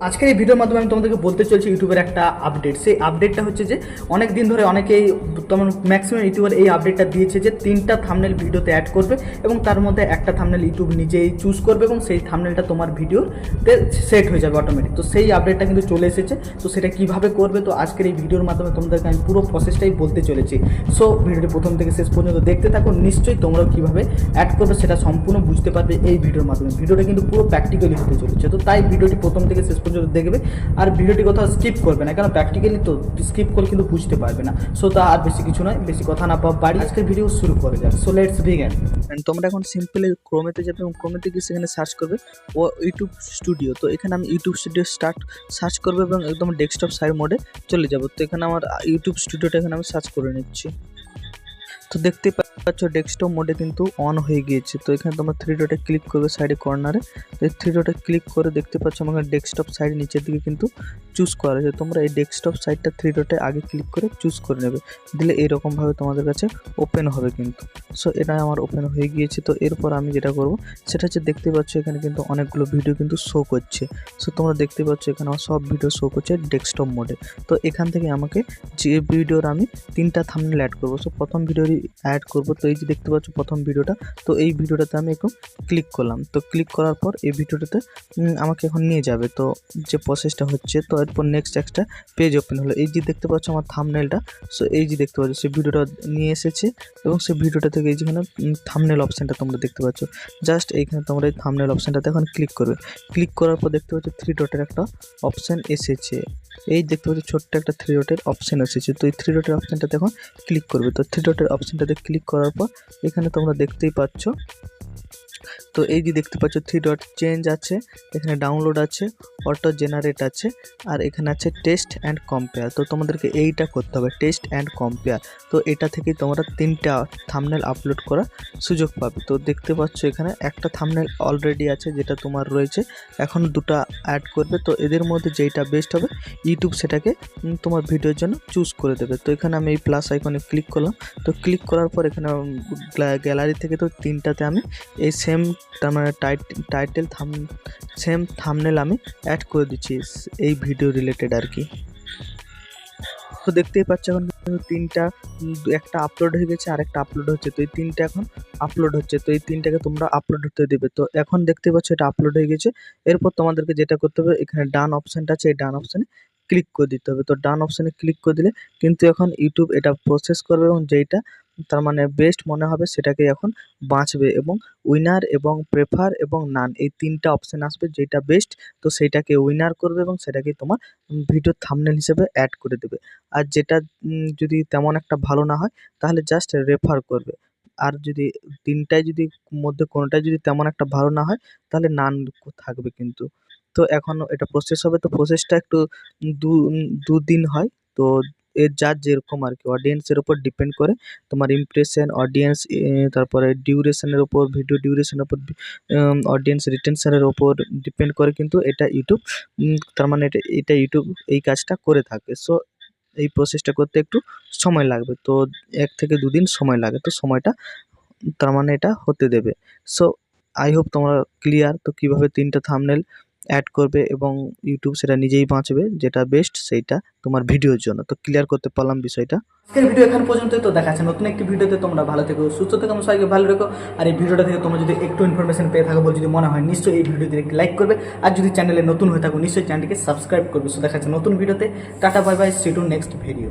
আজকের এই ভিডিওর মাধ্যমে আমি তোমাদেরকে বলতে চলছি ইউটিউবের একটা আপডেট। সেই আপডেটটা হচ্ছে যে অনেক দিন ধরে অনেকেই তোমার ম্যাক্সিমাম ইউটিউবার এই আপডেটটা দিয়েছে যে 3টা থাম্বনেল ভিডিওতে অ্যাড করবে এবং তার মধ্যে একটা থাম্বনেল ইউটিউব নিজেই চুজ করবে এবং সেই থাম্বনেলটা তোমার ভিডিওতে সেট হয়ে যাবে অটোমেটিক। তো সেই আপডেটটা কিন্তু চলে এসেছে। তো সেটা কিভাবে করবে, তো আজকের এই ভিডিওর মাধ্যমে তোমাদেরকে আমি পুরো প্রসেসটাই বলতে চলেছি। সো ভিডিওটি প্রথম থেকে শেষ পর্যন্ত দেখতে থাকো, নিশ্চয়ই তোমরাও কীভাবে অ্যাড করবে সেটা সম্পূর্ণ বুঝতে পারবে এই ভিডিওর মাধ্যমে। ভিডিওটা কিন্তু পুরো প্র্যাকটিক্যালি হতে চলেছে, তো তাই ভিডিওটি প্রথম থেকে শেষ পর্যন্ত দেখবে আর ভিডিওটি কোথাও স্কিপ করবে না, কারণ প্র্যাকটিক্যালি তো স্কিপ করে কিন্তু বুঝতে পারবে না। সো তা আর বেশি কিছু নয়, বেশি কথা না বাড়ি আজকের ভিডিও শুরু করে যাক। So let's begin. তোমরা এখন সিম্পলি ক্রোমেতে যাবে এবং ক্রোমেতে গিয়ে সেখানে সার্চ করবে ও ইউটিউব স্টুডিও। তো এখানে আমি ইউটিউব স্টুডিও সার্চ করবো এবং একদম ডেস্কটপ সাইড মোডে চলে যাব। তো এখানে আমার ইউটিউব স্টুডিওটা এখানে আমি সার্চ করে নিচ্ছি। তো দেখতে পাচ্ছ ডেস্কটপ মোডে কিন্তু অন হয়ে গিয়েছে। তো এখানে তোমরা 3 ডটে ক্লিক করবে সাইডে কর্নারে। তো এই 3 ডটে ক্লিক করে দেখতে পাচ্ছ আমাকে ডেস্কটপ সাইড নিচের দিকে কিন্তু চুজ করা আছে। তোমরা এই ডেস্কটপ সাইডটা 3 ডটে আগে ক্লিক করে চুজ করে নেবে, দিলে এইরকমভাবে তোমাদের কাছে ওপেন হবে কিন্তু। সো এটা আমার ওপেন হয়ে গিয়েছে। তো এরপর আমি যেটা করব সেটা হচ্ছে, দেখতে পাচ্ছ এখানে কিন্তু অনেকগুলো ভিডিও কিন্তু শো করছে। সো তোমরা দেখতে পাচ্ছ এখানে আমার সব ভিডিও শো করছে ডেস্কটপ মোডে। তো এখান থেকে আমাকে যে ভিডিওর আমি 3টা থাম্বনেল অ্যাড করবো। সো প্রথম ভিডিওরই অ্যাড করবো। তো এই যে দেখতে পাচ্ছ প্রথম ভিডিওটা, তো এই ভিডিওটাতে আমি একটু ক্লিক করলাম। তো ক্লিক করার পর এই ভিডিওটাতে আমাকে এখন নিয়ে যাবে। তো যে প্রসেসটা হচ্ছে, তো এরপর নেক্সট একটা পেজ ওপেন হলো। এই যে দেখতে পাচ্ছ আমার থাম্বনেলটা, সো এই যে দেখতে পাচ্ছ সেই ভিডিওটা নিয়ে এসেছে এবং সেই ভিডিওটা থেকে এই যেখানে থাম্বনেল অপশানটা তোমরা দেখতে পাচ্ছ, জাস্ট এইখানে তোমরা এই থাম্বনেল অপশানটাতে এখন ক্লিক করবে। ক্লিক করার পর দেখতে পাচ্ছ 3 ডটের একটা অপশান এসেছে। এই দেখতে পাচ্ছ ছোট্ট একটা 3 ডটের অপশান এসেছে। তো এই 3 ডটের অপশানটাতে এখন ক্লিক করবে। তো 3 ডটের অপশানটাতে ক্লিক করার পর এখানে তোমরা দেখতেই পাচ্ছ, তো এই যে দেখতে পাচ্ছ 3 ডট চেঞ্জ আছে, এখানে ডাউনলোড আছে, অটো জেনারেট আছে, আর এখানে আছে টেস্ট অ্যান্ড কম্পেয়ার। তো তোমাদেরকে এইটা করতে হবে, টেস্ট অ্যান্ড কম্পেয়ার। তো এটা থেকে তোমরা 3টা থাম্বনেল আপলোড করার সুযোগ পাবে। তো দেখতে পাচ্ছ এখানে একটা থাম্বনেল অলরেডি আছে যেটা তোমার রয়েছে, এখন 2টা অ্যাড করবে। তো এদের মধ্যে যেইটা বেস্ট হবে ইউটিউব সেটাকে তোমার ভিডিওর জন্য চুজ করে দেবে। তো এখানে আমি এই প্লাস আইকনে ক্লিক করলাম। তো ক্লিক করার পর এখানে গ্যালারি থেকে তো 3টাতে আমি এই সেম তার মানে টাইটেল সেম থাম্বনেল আমি অ্যাড করে দিচ্ছি এই ভিডিও রিলেটেড আর কি। তো দেখতেই পাচ্ছ এখন কিন্তু 3টা, একটা আপলোড হয়ে গেছে আর একটা আপলোড হচ্ছে। তো এই 3টা এখন আপলোড হচ্ছে। তো এই 3টাকে তোমরা আপলোড হতে দেবে। তো এখন দেখতে পাচ্ছ এটা আপলোড হয়ে গেছে। এরপর তোমাদেরকে যেটা করতে হবে, এখানে ডান অপশানটা আছে, এই ডান অপশানে ক্লিক করে দিতে হবে। তো ডান অপশানে ক্লিক করে দিলে কিন্তু এখন ইউটিউব এটা প্রসেস করবে এবং যেইটা তার মানে বেস্ট মনে হবে সেটাকে এখন বাঁচবে এবং উইনার এবং প্রেফার এবং নান এই 3টা অপশান আসবে, যেটা বেস্ট তো সেইটাকে উইনার করবে এবং সেটাকে তোমার ভিডিও থাম্বনেল হিসেবে অ্যাড করে দেবে। আর যেটা যদি তেমন একটা ভালো না হয় তাহলে জাস্ট রেফার করবে। আর যদি 3টায় যদি মধ্যে কোনোটাই যদি তেমন একটা ভালো না হয় তাহলে নান থাকবে কিন্তু। তো এখন এটা প্রসেস হবে। তো প্রসেসটা একটু দুদিন হয়। তো এর যার যেরকম আর কি অডিয়েন্সের উপর ডিপেন্ড করে, তোমার ইমপ্রেশন, অডিয়েন্স, তারপরে ডিউরেশনের ওপর, ভিডিও ডিউরেশনের ওপর, অডিয়েন্স রিটেনশনের ওপর ডিপেন্ড করে কিন্তু এটা ইউটিউব তার মানে এটা ইউটিউব এই কাজটা করে থাকে। সো এই প্রসেসটা করতে একটু সময় লাগবে। তো 1 থেকে 2 দিন সময় লাগে। তো সময়টা তার মানে এটা হতে দেবে। সো আই হোপ তোমরা ক্লিয়ার তো কীভাবে 3টা থাম্বনেল অ্যাড করবে এবং ইউটিউব সেটা নিজেই বাঁচবে, যেটা বেস্ট সেইটা তোমার ভিডিওর জন্য। তো ক্লিয়ার করতে পারলাম বিষয়টা। আজকের ভিডিও এখান পর্যন্তই। তো দেখাচ্ছে নতুন একটি ভিডিওতে। তোমরা ভালো থেকো, সুস্থ থেকো, সবাইকে ভালো রেখো। আর এই ভিডিওটা থেকে তোমরা যদি একটু ইনফরমেশন পেয়ে থাকো বলে যদি মনে হয়, নিশ্চয়ই এই ভিডিওতে একটি লাইক করবে। আর যদি চ্যানেলে নতুন হয়ে থাকো নিশ্চয়ই চ্যানেলটিকে সাবস্ক্রাইব করবে। সো দেখাচ্ছে নতুন ভিডিওতে। Tata bye bye, see to next video.